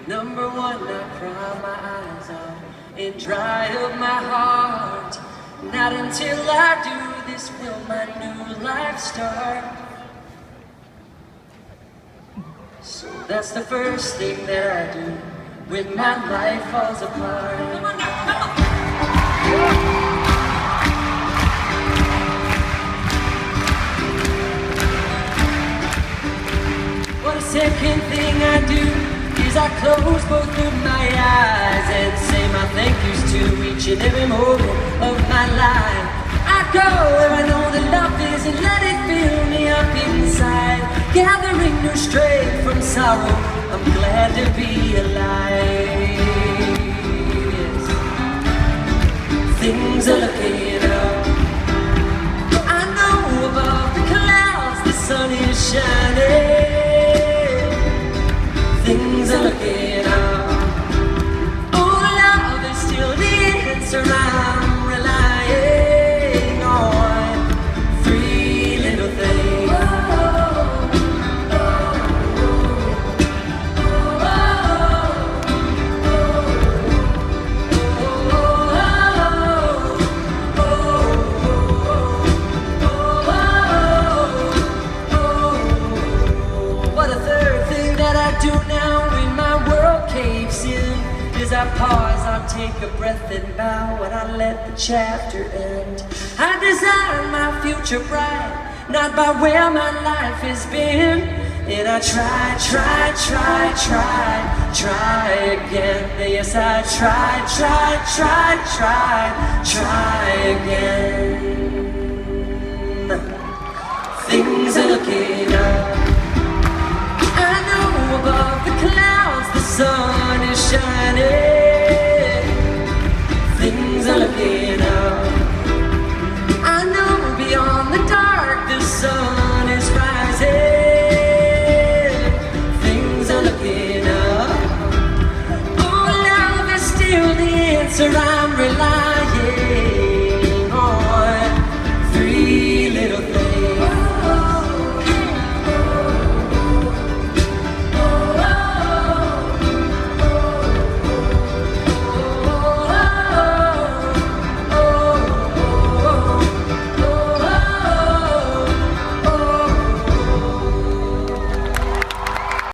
Number one, I cry my eyes out and dry up my heart. Not until I do this will my new life start. So that's the first thing that I do when my life falls apart. Come on now, come on. Well, the second thing I do is I close both of my eyes and say my thank yous to each and every moment of my life. I go where I know that love is and let it fill me up inside, gathering new strength from sorrow. I'm glad to be alive. Yes. Things are looking up. I know above the clouds the sun is shining. Things are looking up. Oh, love is still the answer. I'm relying on three little things. What a third thing that I do now when my world caves in is I pause, I take a breath and bow, and I let the chapter end. I desire my future bright, not by where my life has been. And I try again. Yes, I try again. Things are looking up. I know above the clouds the sun